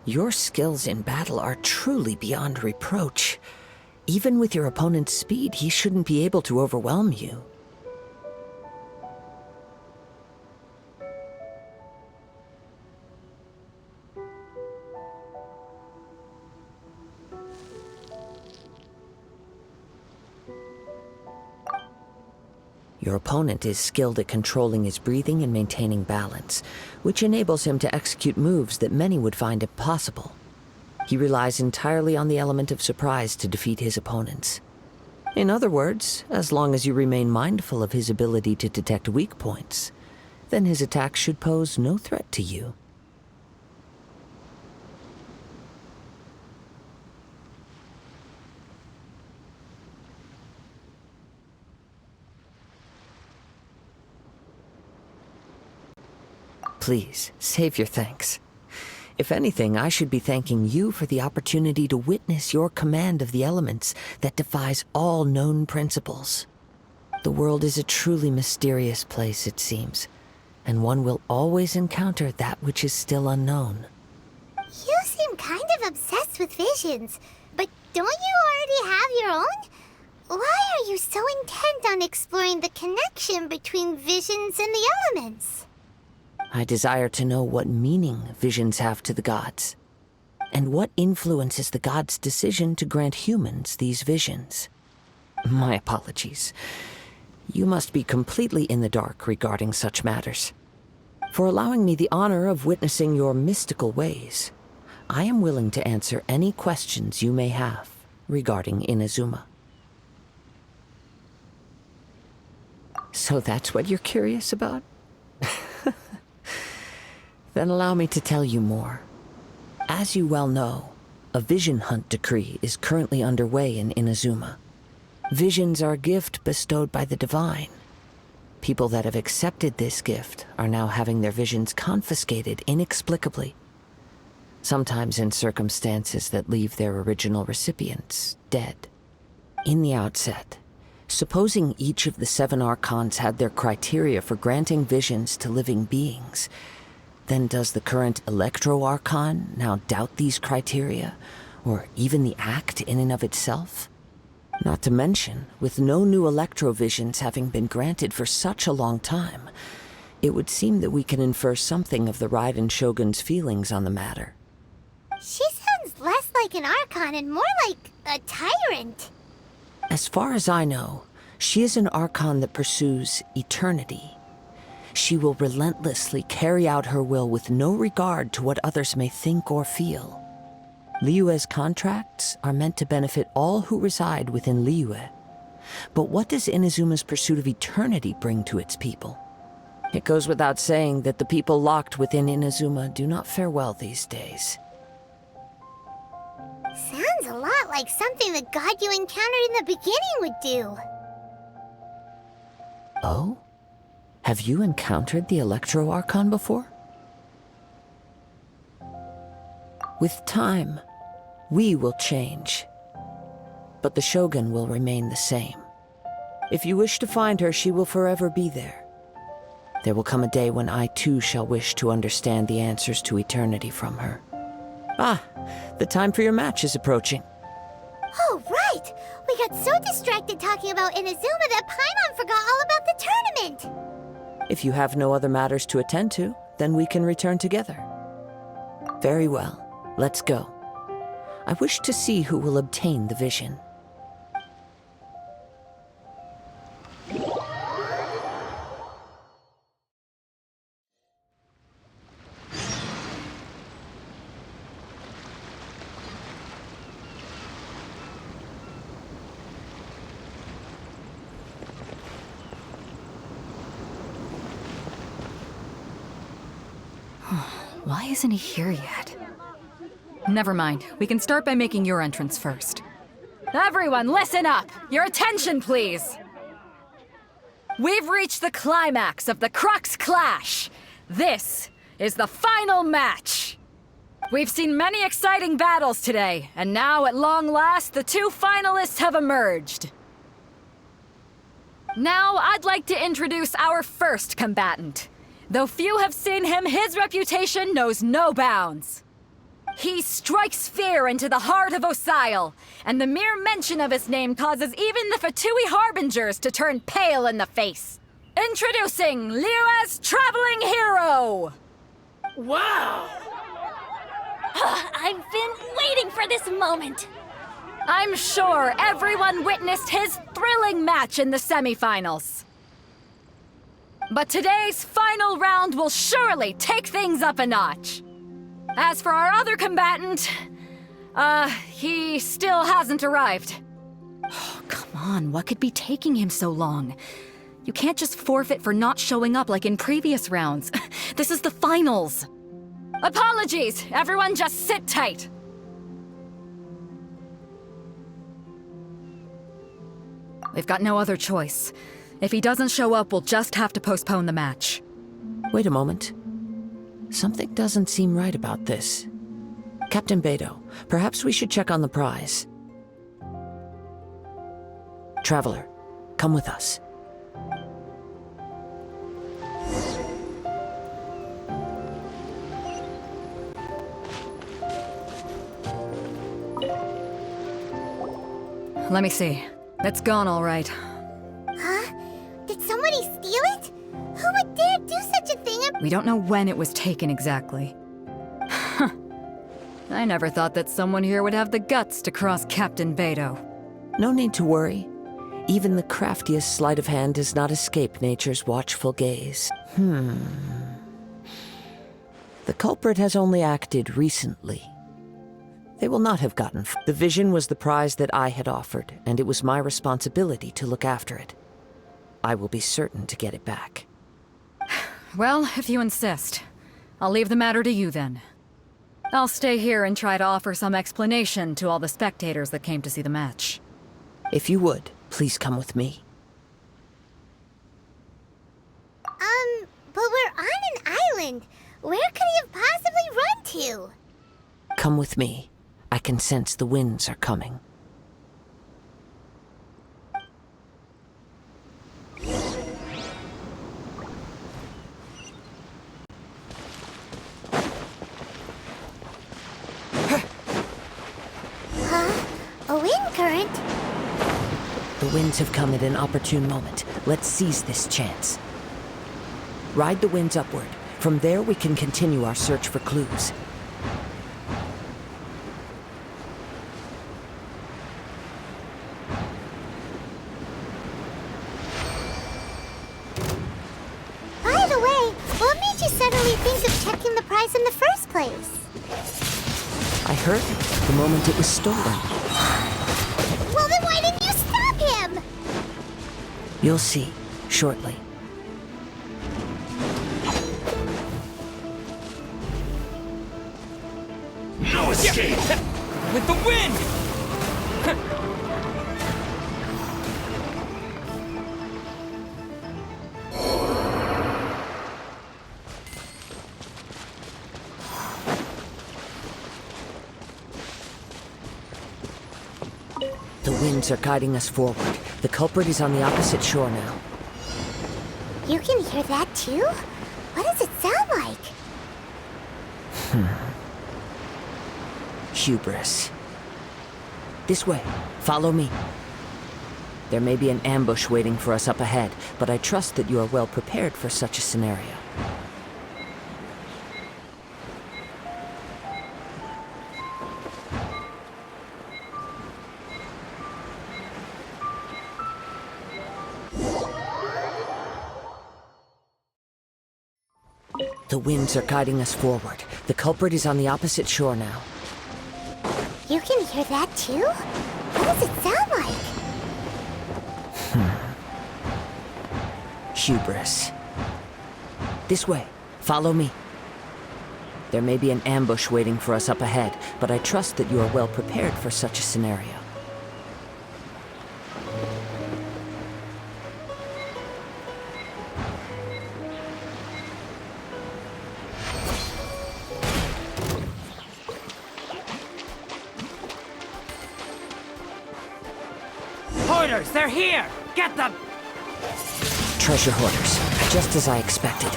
Your skills in battle are truly beyond reproach. Even with your opponent's speed, he shouldn't be able to overwhelm you. Your opponent is skilled at controlling his breathing and maintaining balance, which enables him to execute moves that many would find impossible. He relies entirely on the element of surprise to defeat his opponents. In other words, as long as you remain mindful of his ability to detect weak points, then his attacks should pose no threat to you. Please, save your thanks. If anything, I should be thanking you for the opportunity to witness your command of the elements that defies all known principles. The world is a truly mysterious place, it seems, and one will always encounter that which is still unknown. You seem kind of obsessed with visions, but don't you already have your own? Why are you so intent on exploring the connection between visions and the elements? I desire to know what meaning visions have to the gods, and what influences the gods' decision to grant humans these visions. My apologies. You must be completely in the dark regarding such matters. For allowing me the honor of witnessing your mystical ways, I am willing to answer any questions you may have regarding Inazuma. So that's what you're curious about? Then allow me to tell you more. As you well know, a vision hunt decree is currently underway in Inazuma. Visions are a gift bestowed by the divine. People that have accepted this gift are now having their visions confiscated inexplicably, sometimes in circumstances that leave their original recipients dead. In the outset, supposing each of the 7 archons had their criteria for granting visions to living beings, then does the current Electro Archon now doubt these criteria, or even the act in and of itself? Not to mention, with no new Electrovisions having been granted for such a long time, it would seem that we can infer something of the Raiden Shogun's feelings on the matter. She sounds less like an Archon and more like a tyrant. As far as I know, she is an Archon that pursues eternity. She will relentlessly carry out her will with no regard to what others may think or feel. Liyue's contracts are meant to benefit all who reside within Liyue. But what does Inazuma's pursuit of eternity bring to its people? It goes without saying that the people locked within Inazuma do not fare well these days. Sounds a lot like something the god you encountered in the beginning would do. Oh? Have you encountered the Electro Archon before? With time, we will change, but the Shogun will remain the same. If you wish to find her, she will forever be there. There will come a day when I too shall wish to understand the answers to eternity from her. Ah, the time for your match is approaching. Oh, right! We got so distracted talking about Inazuma that Paimon forgot all about the tournament! If you have no other matters to attend to, then we can return together. Very well, let's go. I wish to see who will obtain the vision. Why isn't he here yet? Never mind. We can start by making your entrance first. Everyone, listen up! Your attention, please! We've reached the climax of the Crux Clash! This is the final match! We've seen many exciting battles today, and now, at long last, the 2 finalists have emerged. Now, I'd like to introduce our first combatant. Though few have seen him, his reputation knows no bounds. He strikes fear into the heart of Osile, and the mere mention of his name causes even the Fatui Harbingers to turn pale in the face. Introducing Liyue's Traveling Hero! Wow! I've been waiting for this moment. I'm sure everyone witnessed his thrilling match in the semifinals. But today's final round will surely take things up a notch. As for our other combatant, he still hasn't arrived. Oh, come on, what could be taking him so long? You can't just forfeit for not showing up like in previous rounds. This is the finals. Apologies, everyone just sit tight. We've got no other choice. If he doesn't show up, we'll just have to postpone the match. Wait a moment. Something doesn't seem right about this. Captain Beidou, perhaps we should check on the prize. Traveler, come with us. Let me see. It's gone all right. Huh? Did somebody steal it? Who would dare do such a thing? We don't know when it was taken exactly. I never thought that someone here would have the guts to cross Captain Beidou. No need to worry. Even the craftiest sleight of hand does not escape nature's watchful gaze. The culprit has only acted recently. They will not have gotten... The vision was the prize that I had offered, and it was my responsibility to look after it. I will be certain to get it back. Well, if you insist. I'll leave the matter to you then. I'll stay here and try to offer some explanation to all the spectators that came to see the match. If you would, please come with me. But we're on an island. Where could he have possibly run to? Come with me. I can sense the winds are coming. A wind current? The winds have come at an opportune moment. Let's seize this chance. Ride the winds upward. From there, we can continue our search for clues. By the way, what made you suddenly think of checking the prize in the first place? I heard it the moment it was stolen. Well, then why didn't you stop him? You'll see, shortly. No escape! With the wind! The winds are guiding us forward. The culprit is on the opposite shore now. You can hear that too? What does it sound like? Hubris. This way. Follow me. There may be an ambush waiting for us up ahead, but I trust that you are well prepared for such a scenario. The winds are guiding us forward. The culprit is on the opposite shore now. You can hear that too? What does it sound like? Hubris. This way. Follow me. There may be an ambush waiting for us up ahead, but I trust that you are well prepared for such a scenario. Hoarders, they're here! Get them! Treasure hoarders, just as I expected.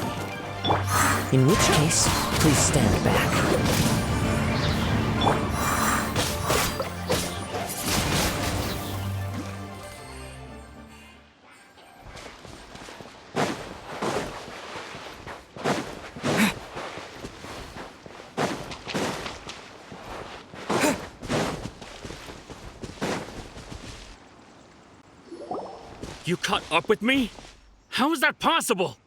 In which case, please stand back. You caught up with me? How is that possible?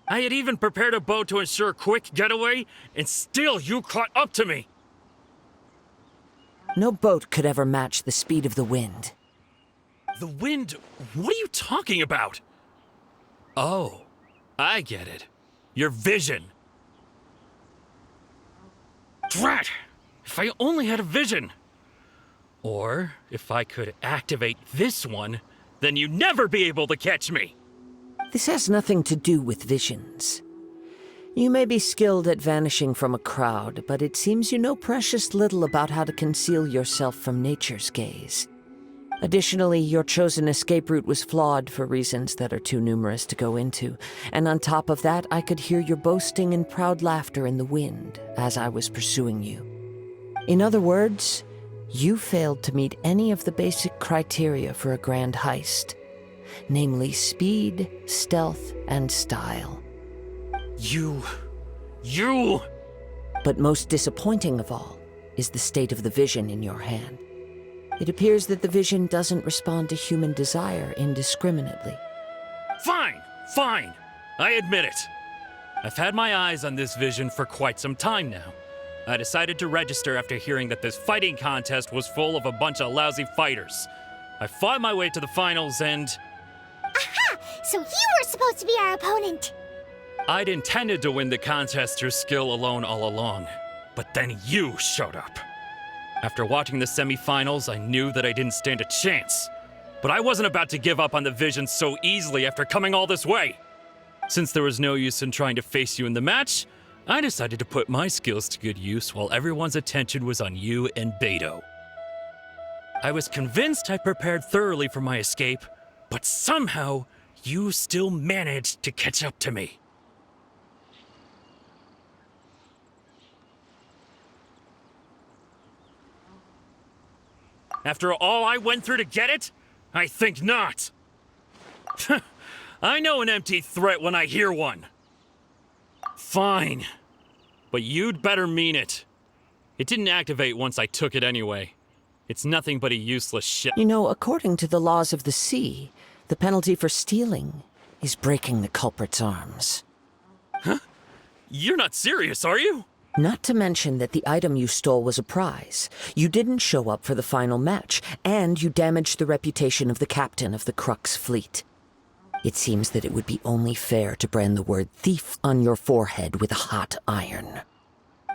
I had even prepared a boat to ensure a quick getaway, and still you caught up to me! No boat could ever match the speed of the wind. The wind? What are you talking about? Oh, I get it. Your vision. Drat! If I only had a vision! Or, if I could activate this one, then you'd never be able to catch me! This has nothing to do with visions. You may be skilled at vanishing from a crowd, but it seems you know precious little about how to conceal yourself from nature's gaze. Additionally, your chosen escape route was flawed for reasons that are too numerous to go into, and on top of that, I could hear your boasting and proud laughter in the wind as I was pursuing you. In other words, you failed to meet any of the basic criteria for a grand heist, namely speed, stealth, and style. You... But most disappointing of all is the state of the vision in your hand. It appears that the vision doesn't respond to human desire indiscriminately. Fine! I admit it. I've had my eyes on this vision for quite some time now. I decided to register after hearing that this fighting contest was full of a bunch of lousy fighters. I fought my way to the finals and... Aha! So you were supposed to be our opponent! I'd intended to win the contest through skill alone all along, but then you showed up. After watching the semifinals, I knew that I didn't stand a chance. But I wasn't about to give up on the vision so easily after coming all this way. Since there was no use in trying to face you in the match, I decided to put my skills to good use while everyone's attention was on you and Beidou. I was convinced I prepared thoroughly for my escape, but somehow you still managed to catch up to me. After all I went through to get it? I think not. I know an empty threat when I hear one. Fine. But you'd better mean it. It didn't activate once I took it anyway. It's nothing but a useless shit. You know, according to the laws of the sea, the penalty for stealing is breaking the culprit's arms. You're not serious, are you? Not to mention that the item you stole was a prize. You didn't show up for the final match, and you damaged the reputation of the captain of the Crux fleet. It seems that it would be only fair to brand the word thief on your forehead with a hot iron.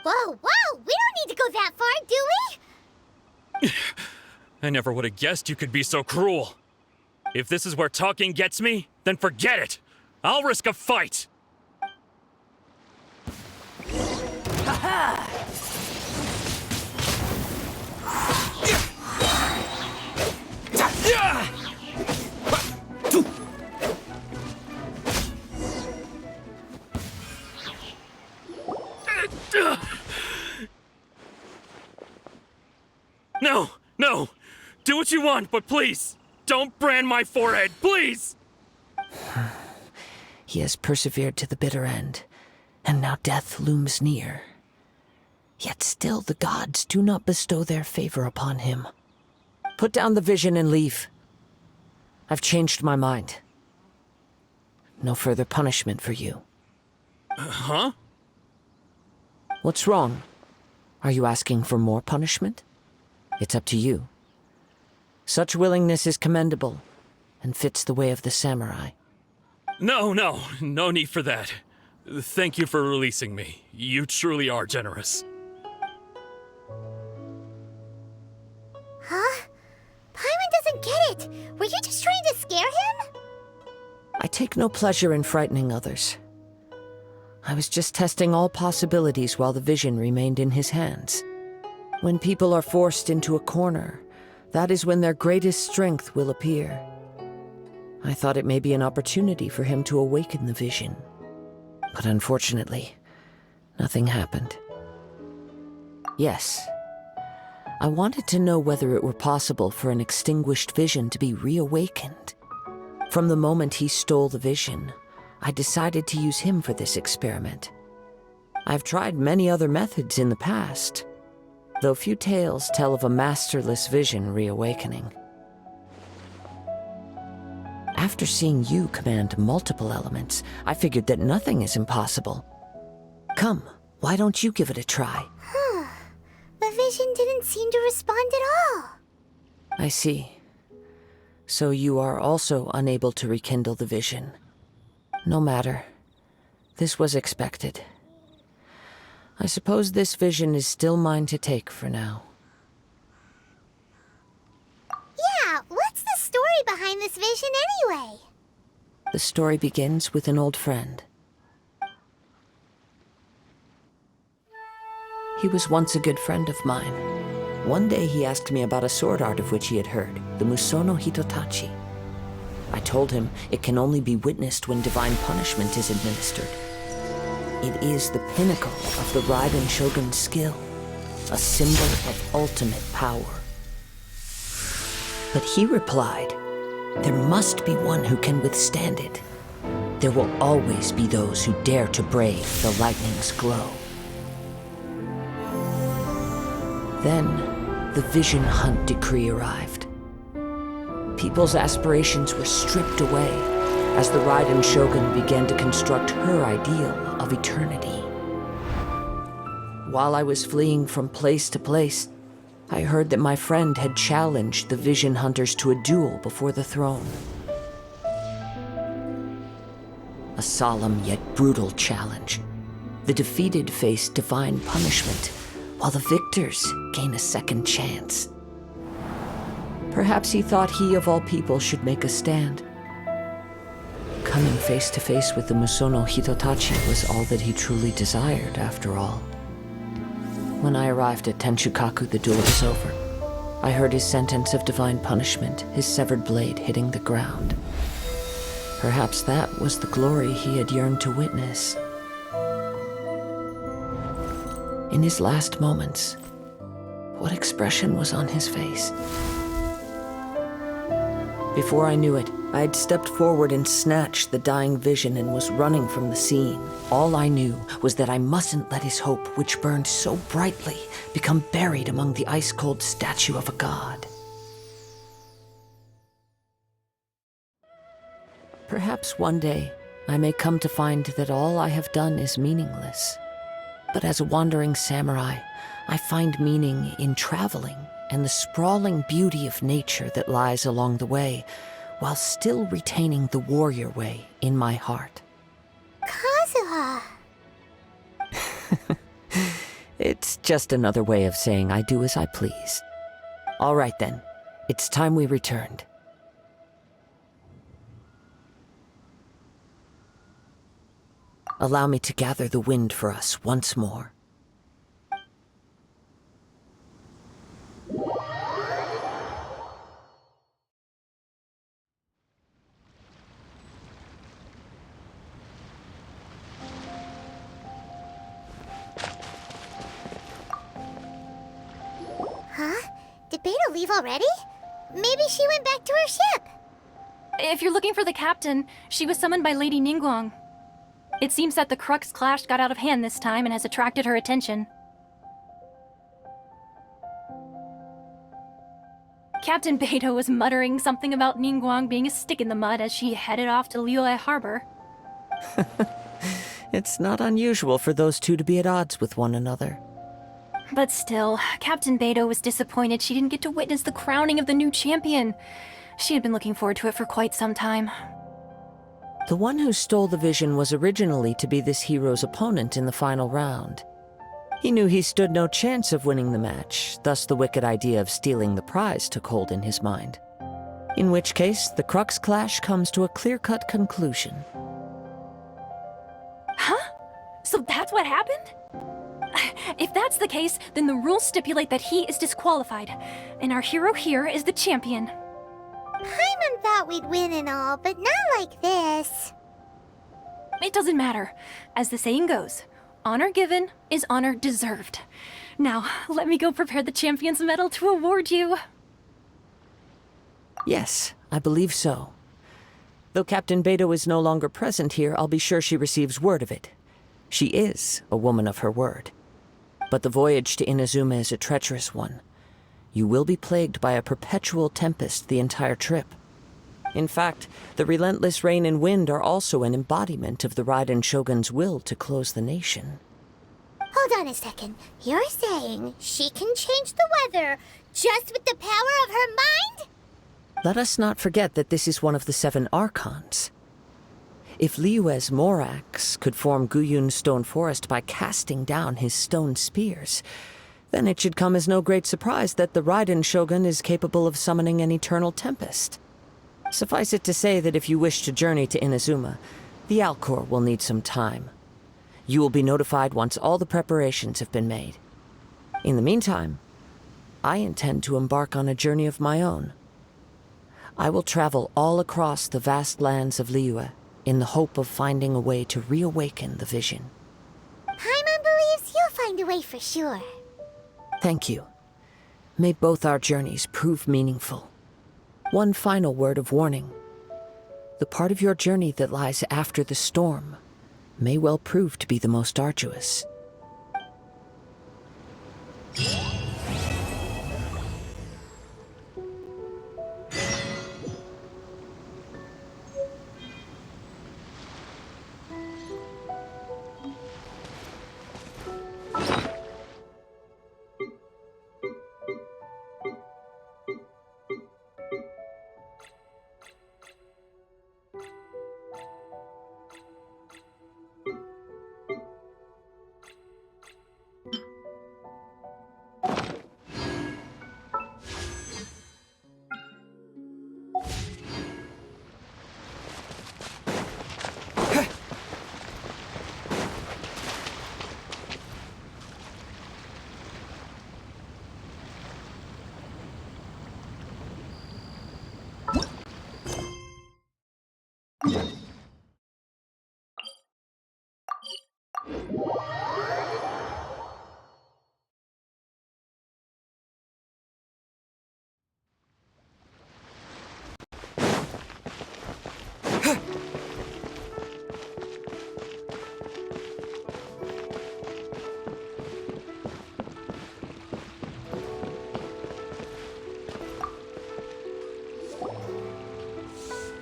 Whoa, we don't need to go that far, do we? I never would have guessed you could be so cruel. If this is where talking gets me, then forget it. I'll risk a fight. No! Do what you want, but please, don't brand my forehead, please! He has persevered to the bitter end, and now death looms near. Yet still the gods do not bestow their favor upon him. Put down the vision and leave. I've changed my mind. No further punishment for you. Huh? What's wrong? Are you asking for more punishment? It's up to you. Such willingness is commendable, and fits the way of the samurai. No need for that. Thank you for releasing me. You truly are generous. Huh? Paimon doesn't get it. Were you just trying to scare him? I take no pleasure in frightening others. I was just testing all possibilities while the vision remained in his hands. When people are forced into a corner, that is when their greatest strength will appear. I thought it may be an opportunity for him to awaken the vision. But unfortunately, nothing happened. Yes, I wanted to know whether it were possible for an extinguished vision to be reawakened. From the moment he stole the vision, I decided to use him for this experiment. I've tried many other methods in the past, though few tales tell of a masterless vision reawakening. After seeing you command multiple elements, I figured that nothing is impossible. Come, why don't you give it a try? The vision didn't seem to respond at all. I see. So you are also unable to rekindle the vision. No matter. This was expected. I suppose this vision is still mine to take for now. Yeah, what's the story behind this vision anyway? The story begins with an old friend. He was once a good friend of mine. One day he asked me about a sword art of which he had heard, the Musono Hitotachi. I told him it can only be witnessed when divine punishment is administered. It is the pinnacle of the Raiden Shogun's skill, a symbol of ultimate power. But he replied, there must be one who can withstand it. There will always be those who dare to brave the lightning's glow. Then, the Vision Hunt decree arrived. People's aspirations were stripped away as the Raiden Shogun began to construct her ideal of eternity. While I was fleeing from place to place, I heard that my friend had challenged the Vision Hunters to a duel before the throne. A solemn yet brutal challenge. The defeated face divine punishment, while the victors gain a second chance. Perhaps he thought he of all people should make a stand. Coming face to face with the Musono Hitotachi was all that he truly desired, after all. When I arrived at Tenshukaku, the duel was over. I heard his sentence of divine punishment, his severed blade hitting the ground. Perhaps that was the glory he had yearned to witness. In his last moments, what expression was on his face? Before I knew it, I had stepped forward and snatched the dying vision and was running from the scene. All I knew was that I mustn't let his hope, which burned so brightly, become buried among the ice-cold statue of a god. Perhaps one day, I may come to find that all I have done is meaningless. But as a wandering samurai, I find meaning in traveling and the sprawling beauty of nature that lies along the way, while still retaining the warrior way in my heart. Kazuha! It's just another way of saying I do as I please. All right then, it's time we returned. Allow me to gather the wind for us once more. Huh? Did Beta leave already? Maybe she went back to her ship. If you're looking for the captain, she was summoned by Lady Ningguang. It seems that the Crux clash got out of hand this time and has attracted her attention. Captain Beidou was muttering something about Ningguang being a stick in the mud as she headed off to Liyue Harbor. It's not unusual for those two to be at odds with one another. But still, Captain Beidou was disappointed she didn't get to witness the crowning of the new champion. She had been looking forward to it for quite some time. The one who stole the vision was originally to be this hero's opponent in the final round. He knew he stood no chance of winning the match, thus the wicked idea of stealing the prize took hold in his mind. In which case, the Crux clash comes to a clear-cut conclusion. Huh? So that's what happened? If that's the case, then the rules stipulate that he is disqualified, and our hero here is the champion. Paimon thought we'd win and all, but not like this. It doesn't matter. As the saying goes, honor given is honor deserved. Now, let me go prepare the Champion's Medal to award you. Yes, I believe so. Though Captain Beidou is no longer present here, I'll be sure she receives word of it. She is a woman of her word. But the voyage to Inazuma is a treacherous one. You will be plagued by a perpetual tempest the entire trip. In fact, the relentless rain and wind are also an embodiment of the Raiden Shogun's will to close the nation. Hold on a second. You're saying she can change the weather just with the power of her mind? Let us not forget that this is one of the 7 Archons. If Liyue's Morax could form Guyun's stone forest by casting down his stone spears, then it should come as no great surprise that the Raiden Shogun is capable of summoning an eternal tempest. Suffice it to say that if you wish to journey to Inazuma, the Alcor will need some time. You will be notified once all the preparations have been made. In the meantime, I intend to embark on a journey of my own. I will travel all across the vast lands of Liyue in the hope of finding a way to reawaken the vision. Paimon believes you'll find a way for sure. Thank you. May both our journeys prove meaningful. One final word of warning. The part of your journey that lies after the storm may well prove to be the most arduous.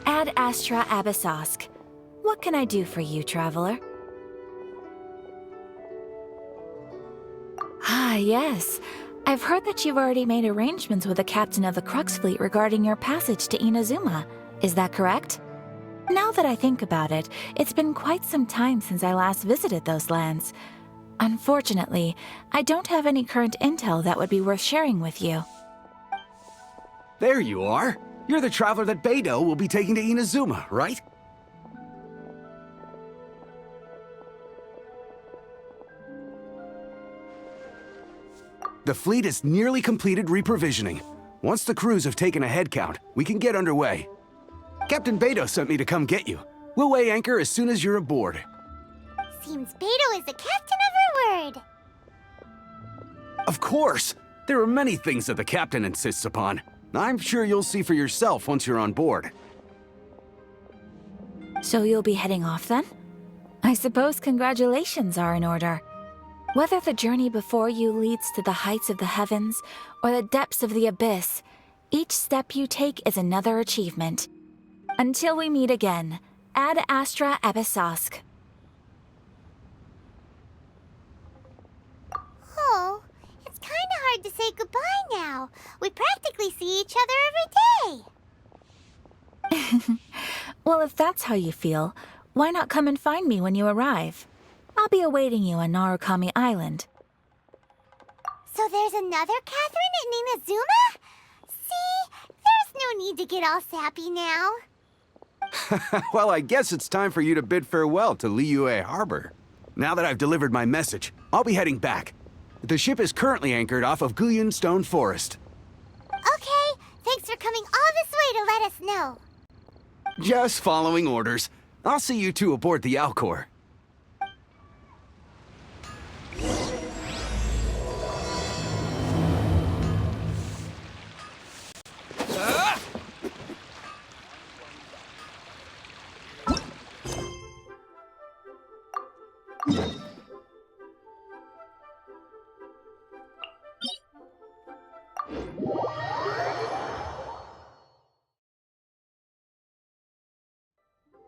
Ad Astra Abyssosque. What can I do for you, traveler? Ah, yes. I've heard that you've already made arrangements with the captain of the Crux Fleet regarding your passage to Inazuma. Is that correct? Now that I think about it, it's been quite some time since I last visited those lands. Unfortunately, I don't have any current intel that would be worth sharing with you. There you are. You're the traveler that Beidou will be taking to Inazuma, right? The fleet has nearly completed reprovisioning. Once the crews have taken a head count, we can get underway. Captain Beidou sent me to come get you. We'll weigh anchor as soon as you're aboard. Seems Beidou is the captain of her word. Of course! There are many things that the captain insists upon. I'm sure you'll see for yourself once you're on board. So you'll be heading off then? I suppose congratulations are in order. Whether the journey before you leads to the heights of the heavens or the depths of the abyss, each step you take is another achievement. Until we meet again, Ad Astra Abyssosque. Oh, it's kind of hard to say goodbye now. We practically see each other every day. Well, if that's how you feel, why not come and find me when you arrive? I'll be awaiting you on Narukami Island. So there's another Catherine in Inazuma? See, there's no need to get all sappy now. Well, I guess it's time for you to bid farewell to Liyue Harbor. Now that I've delivered my message, I'll be heading back. The ship is currently anchored off of Guyun Stone Forest. Okay, thanks for coming all this way to let us know. Just following orders. I'll see you two aboard the Alcor.